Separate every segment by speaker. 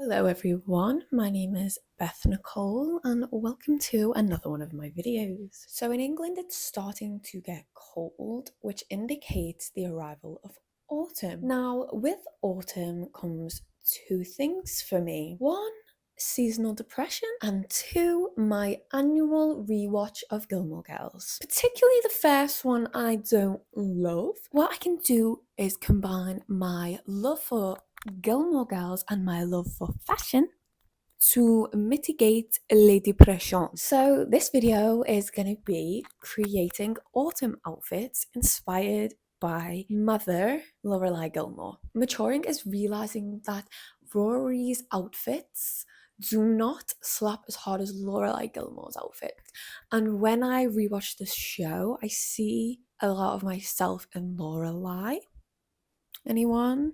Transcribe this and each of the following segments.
Speaker 1: Hello everyone, my name is Beth Nicole and welcome to another one of my videos. So in England it's starting to get cold, which indicates the arrival of autumn. Now with autumn comes two things for me. One, seasonal depression, and two, my annual rewatch of Gilmore Girls. Particularly the first one I don't love. What I can do is combine my love for Gilmore Girls and my love for fashion to mitigate les depressions. So this video is going to be creating autumn outfits inspired by mother Lorelai Gilmore. Maturing is realizing that Rory's outfits do not slap as hard as Lorelai Gilmore's outfit. And when I rewatch this show, I see a lot of myself in Lorelai. Anyone?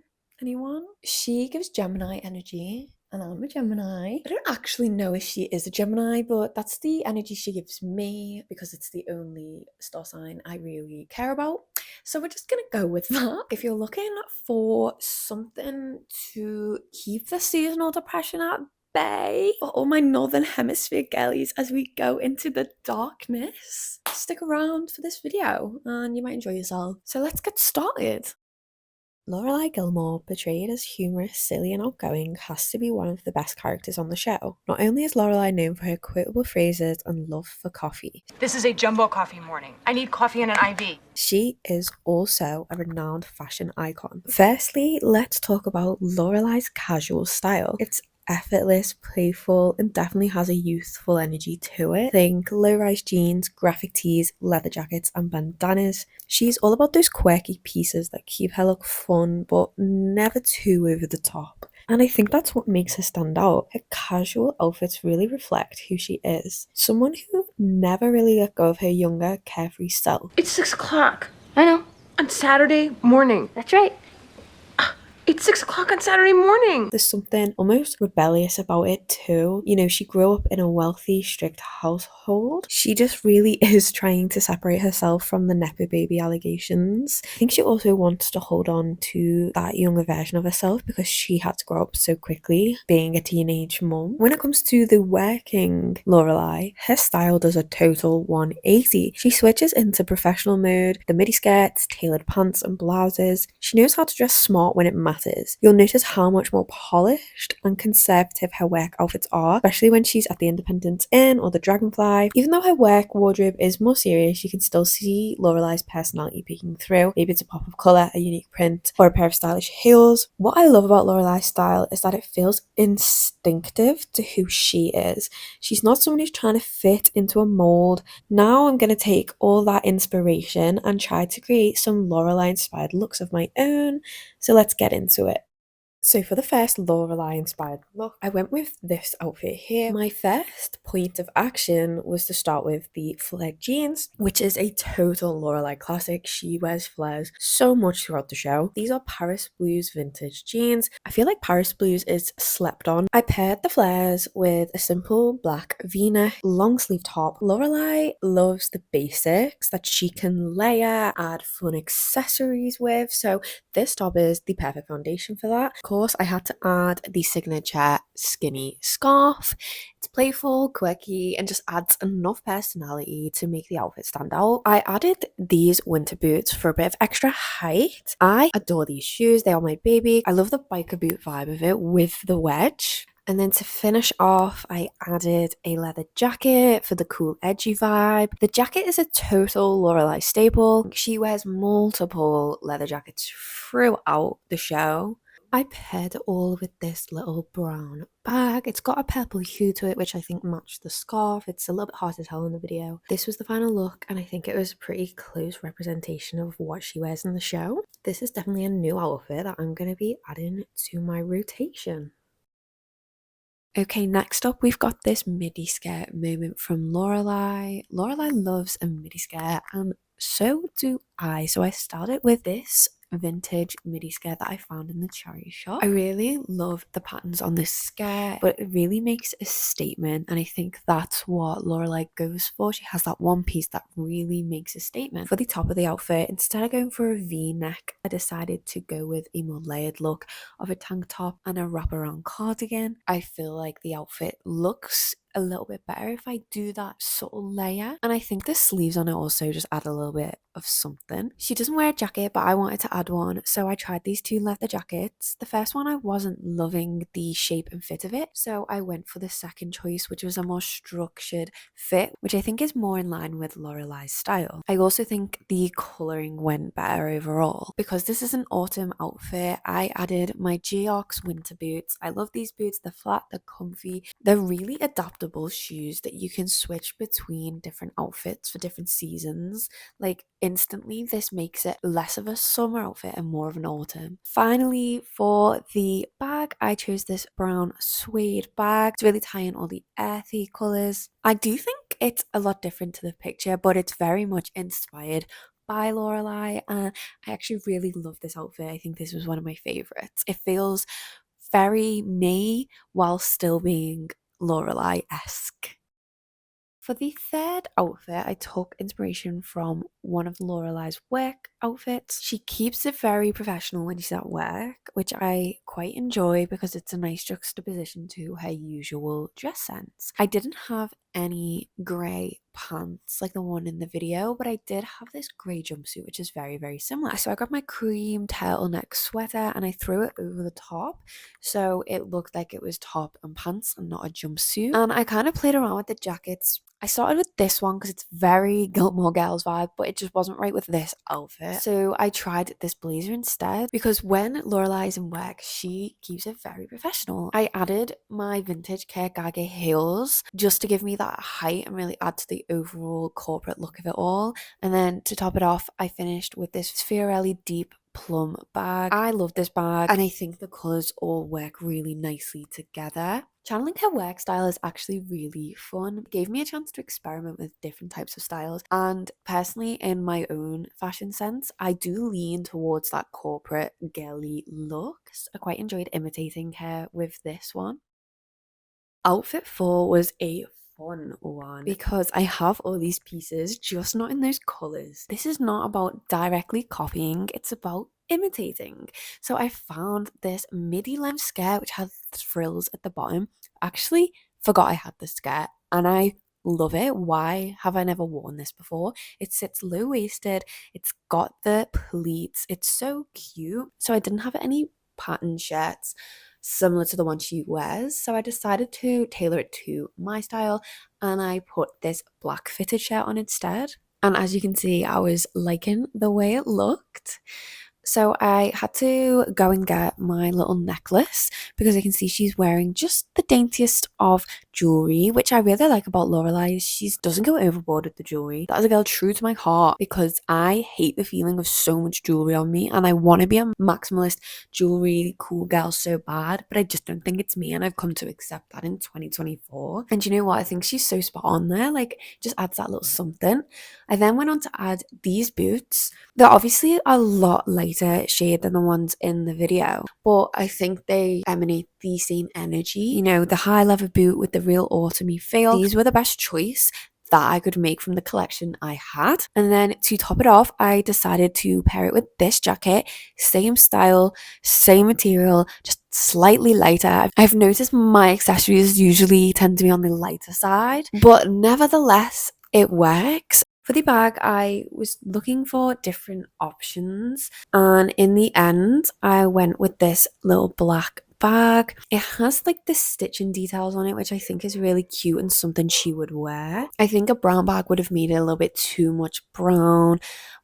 Speaker 1: She gives Gemini energy, and I'm a Gemini. I don't actually know if she is a Gemini, but that's the energy she gives me because it's the only star sign I really care about. So we're just gonna go with that. If you're looking for something to keep the seasonal depression at bay for all my northern hemisphere girlies as we go into the darkness, stick around for this video and you might enjoy yourself. So let's get started. Lorelai Gilmore, portrayed as humorous, silly and outgoing, has to be one of the best characters on the show. Not only is Lorelai known for her quotable phrases and love for coffee.
Speaker 2: This is a jumbo coffee morning. I need coffee and an IV.
Speaker 1: She is also a renowned fashion icon. Firstly, let's talk about Lorelai's casual style. It's effortless, playful, and definitely has a youthful energy to it. Think low-rise jeans, graphic tees, leather jackets, and bandanas. She's all about those quirky pieces that keep her look fun, but never too over the top. And I think that's what makes her stand out. Her casual outfits really reflect who she is. Someone who never really let go of her younger, carefree self.
Speaker 2: It's 6 o'clock.
Speaker 3: I know.
Speaker 2: On Saturday morning.
Speaker 3: That's right.
Speaker 2: It's 6 o'clock on Saturday morning.
Speaker 1: There's something almost rebellious about it too. You know, she grew up in a wealthy, strict household. She just really is trying to separate herself from the Nepo baby allegations. I think she also wants to hold on to that younger version of herself because she had to grow up so quickly, being a teenage mum. When it comes to the working Lorelai, her style does a total 180. She switches into professional mode, the midi skirts, tailored pants and blouses. She knows how to dress smart when it matters. You'll notice how much more polished and conservative her work outfits are, especially when she's at the Independence Inn or the Dragonfly. Even though her work wardrobe is more serious, you can still see Lorelai's personality peeking through. Maybe it's a pop of colour, a unique print, or a pair of stylish heels. What I love about Lorelai's style is that it feels instinctive to who she is. She's not someone who's trying to fit into a mold. Now I'm going to take all that inspiration and try to create some Lorelai inspired looks of my own. So let's get into it. So for the first Lorelai inspired look, I went with this outfit here. My first point of action was to start with the flared jeans, which is a total Lorelai classic. She wears flares so much throughout the show. These are Paris Blues vintage jeans. I feel like Paris Blues is slept on. I paired the flares with a simple black v-neck long sleeve top. Lorelai loves the basics that she can layer, add fun accessories with, so this top is the perfect foundation for that. Of course, I had to add the signature skinny scarf. It's playful, quirky, and just adds enough personality to make the outfit stand out. I added these winter boots for a bit of extra height. I adore these shoes. They are my baby. I love the biker boot vibe of it with the wedge. And then to finish off, I added a leather jacket for the cool, edgy vibe. The jacket is a total Lorelai staple. She wears multiple leather jackets throughout the show. I paired it all with this little brown bag. It's got a purple hue to it, which I think matched the scarf. It's a little bit hard to tell in the video. This was the final look, and I think it was a pretty close representation of what she wears in the show. This is definitely a new outfit that I'm going to be adding to my rotation. Okay, next up we've got this midi skirt moment from Lorelai. Lorelai loves a midi skirt and so do I. So I started with this vintage midi skirt that I found in the charity shop. I really love the patterns on this skirt, but it really makes a statement, and I think that's what Lorelai goes for. She has that one piece that really makes a statement. For the top of the outfit, instead of going for a V-neck, I decided to go with a more layered look of a tank top and a wraparound cardigan. I feel like the outfit looks a little bit better if I do that subtle layer, and I think the sleeves on it also just add a little bit of something. She doesn't wear a jacket, but I wanted to add one, so I tried these two leather jackets. The first one I wasn't loving the shape and fit of it, so I went for the second choice, which was a more structured fit, which I think is more in line with Lorelai's style. I also think the colouring went better overall. Because this is an autumn outfit, I added my Geox winter boots. I love these boots. They're flat, they're comfy, they're really adaptable shoes that you can switch between different outfits for different seasons. Like instantly, this makes it less of a summer outfit and more of an autumn. Finally, for the bag, I chose this brown suede bag to really tie in all the earthy colours. I do think it's a lot different to the picture, but it's very much inspired by Lorelai, and I actually really love this outfit. I think this was one of my favourites. It feels very me while still being Lorelai-esque. For the third outfit, I took inspiration from one of Lorelai's work outfits. She keeps it very professional when she's at work, which I quite enjoy because it's a nice juxtaposition to her usual dress sense. I didn't have any grey pants like the one in the video, but I did have this grey jumpsuit, which is very, very similar. So I got my cream turtleneck sweater and I threw it over the top, so it looked like it was top and pants and not a jumpsuit. And I kind of played around with the jackets. I started with this one because it's very Gilmore Girls vibe, but it just wasn't right with this outfit. So I tried this blazer instead, because when Lorelai is in work, she keeps it very professional. I added my vintage Gage heels just to give me that height and really add to the overall corporate look of it all. And then to top it off, I finished with this Fiorelli deep plum bag. I love this bag and I think the colours all work really nicely together. Channeling her work style is actually really fun. It gave me a chance to experiment with different types of styles, and personally in my own fashion sense, I do lean towards that corporate girly look. I quite enjoyed imitating her with this one. Outfit 4 was a fun one because I have all these pieces, just not in those colours. This is not about directly copying, it's about imitating. So I found this midi length skirt which has frills at the bottom. Actually forgot I had this skirt and I love it. Why have I never worn this before? It sits low-waisted, it's got the pleats, it's so cute. So I didn't have any pattern shirts similar to the one she wears, so I decided to tailor it to my style and I put this black fitted shirt on instead. And as you can see, I was liking the way it looked. So I had to go and get my little necklace because I can see she's wearing just the daintiest of jewellery, which I really like about Lorelai. She doesn't go overboard with the jewellery. That is a girl true to my heart because I hate the feeling of so much jewellery on me and I want to be a maximalist jewellery cool girl so bad, but I just don't think it's me, and I've come to accept that in 2024. And you know what? I think she's so spot on there. Like, just adds that little something. I then went on to add these boots. They're obviously a lot lighter shade than the ones in the video, but I think they emanate the same energy. You know, the high leather boot with the real autumny feel. These were the best choice that I could make from the collection I had. And then to top it off, I decided to pair it with this jacket. Same style, same material, just slightly lighter. I've noticed my accessories usually tend to be on the lighter side, but nevertheless, it works. For the bag, I was looking for different options, and in the end, I went with this little black bag. It has like the stitching details on it, which I think is really cute and something she would wear. I think a brown bag would have made it a little bit too much brown,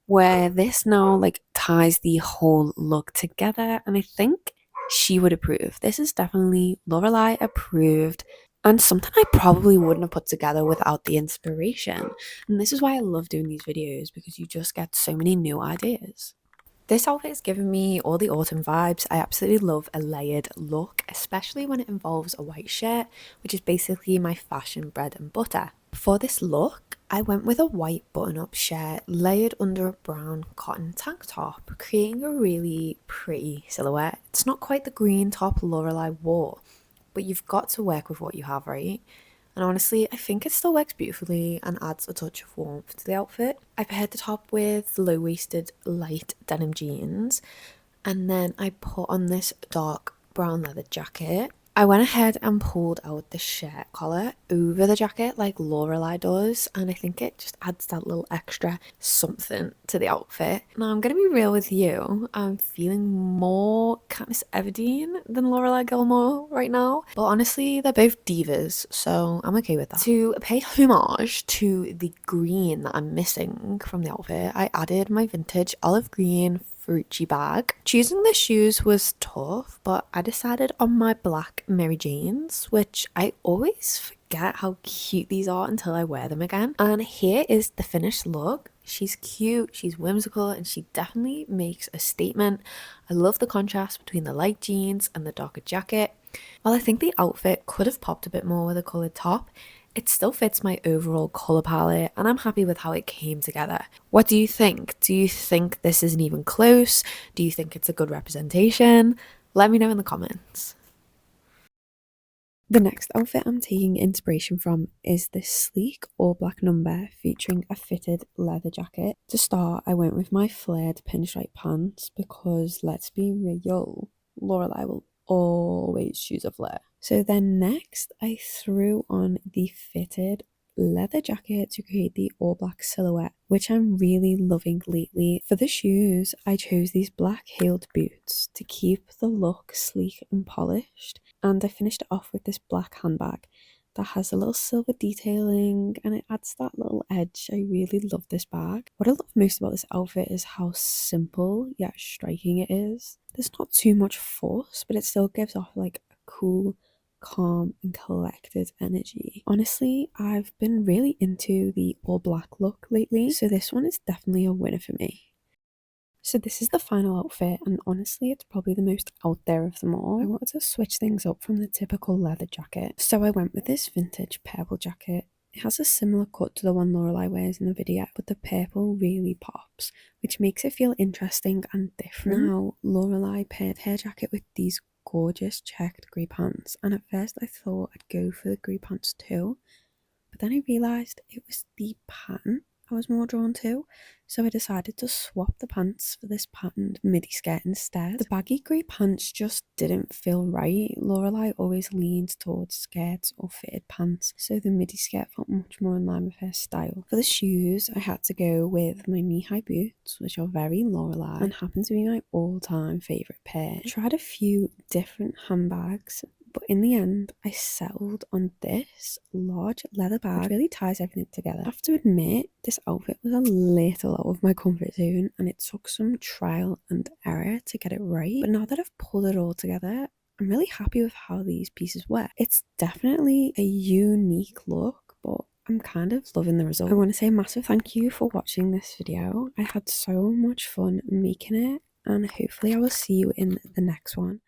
Speaker 1: where this now like ties the whole look together, and I think she would approve. This is definitely Lorelai approved, and something I probably wouldn't have put together without the inspiration. And this is why I love doing these videos, because you just get so many new ideas. This outfit is giving me all the autumn vibes. I absolutely love a layered look, especially when it involves a white shirt, which is basically my fashion bread and butter. For this look, I went with a white button-up shirt layered under a brown cotton tank top, creating a really pretty silhouette. It's not quite the green top Lorelai wore, but you've got to work with what you have, right? And honestly, I think it still works beautifully and adds a touch of warmth to the outfit. I paired the top with low-waisted light denim jeans, and then I put on this dark brown leather jacket. I went ahead and pulled out the shirt collar over the jacket like Lorelai does, and I think it just adds that little extra something to the outfit. Now, I'm gonna be real with you, I'm feeling more Katniss Everdeen than Lorelai Gilmore right now, but honestly, they're both divas, so I'm okay with that. To pay homage to the green that I'm missing from the outfit, I added my vintage olive green Frucci bag. Choosing the shoes was tough, but I decided on my black Mary Janes, which I always forget how cute these are until I wear them again. And here is the finished look. She's cute, she's whimsical, and she definitely makes a statement. I love the contrast between the light jeans and the darker jacket. While I think the outfit could have popped a bit more with a coloured top, it still fits my overall colour palette and I'm happy with how it came together. What do you think? Do you think this isn't even close? Do you think it's a good representation? Let me know in the comments. The next outfit I'm taking inspiration from is this sleek all black number featuring a fitted leather jacket. To start, I went with my flared pinstripe pants because let's be real, Lorelai will always choose a flare. So then next, I threw on the fitted leather jacket to create the all black silhouette, which I'm really loving lately. For the shoes, I chose these black heeled boots to keep the look sleek and polished, and I finished it off with this black handbag that has a little silver detailing and it adds that little edge. I really love this bag. What I love most about this outfit is how simple yet striking it is. There's not too much force, but it still gives off like a cool, calm and collected energy. Honestly, I've been really into the all black look lately, so this one is definitely a winner for me. So this is the final outfit, and honestly it's probably the most out there of them all. I wanted to switch things up from the typical leather jacket, so I went with this vintage purple jacket. It has a similar cut to the one Lorelai wears in the video, but the purple really pops, which makes it feel interesting and different. Now, Lorelai paired her jacket with these gorgeous checked grey pants, and at first I thought I'd go for the grey pants too, but then I realised it was the pattern I was more drawn to, so I decided to swap the pants for this patterned midi skirt instead. The baggy grey pants just didn't feel right. Lorelai always leans towards skirts or fitted pants, so the midi skirt felt much more in line with her style. For the shoes, I had to go with my knee-high boots, which are very Lorelai and happen to be my all-time favourite pair. I tried a few different handbags, but in the end, I settled on this large leather bag, which really ties everything together. I have to admit, this outfit was a little out of my comfort zone and it took some trial and error to get it right. But now that I've pulled it all together, I'm really happy with how these pieces work. It's definitely a unique look, but I'm kind of loving the result. I want to say a massive thank you for watching this video. I had so much fun making it, and hopefully I will see you in the next one.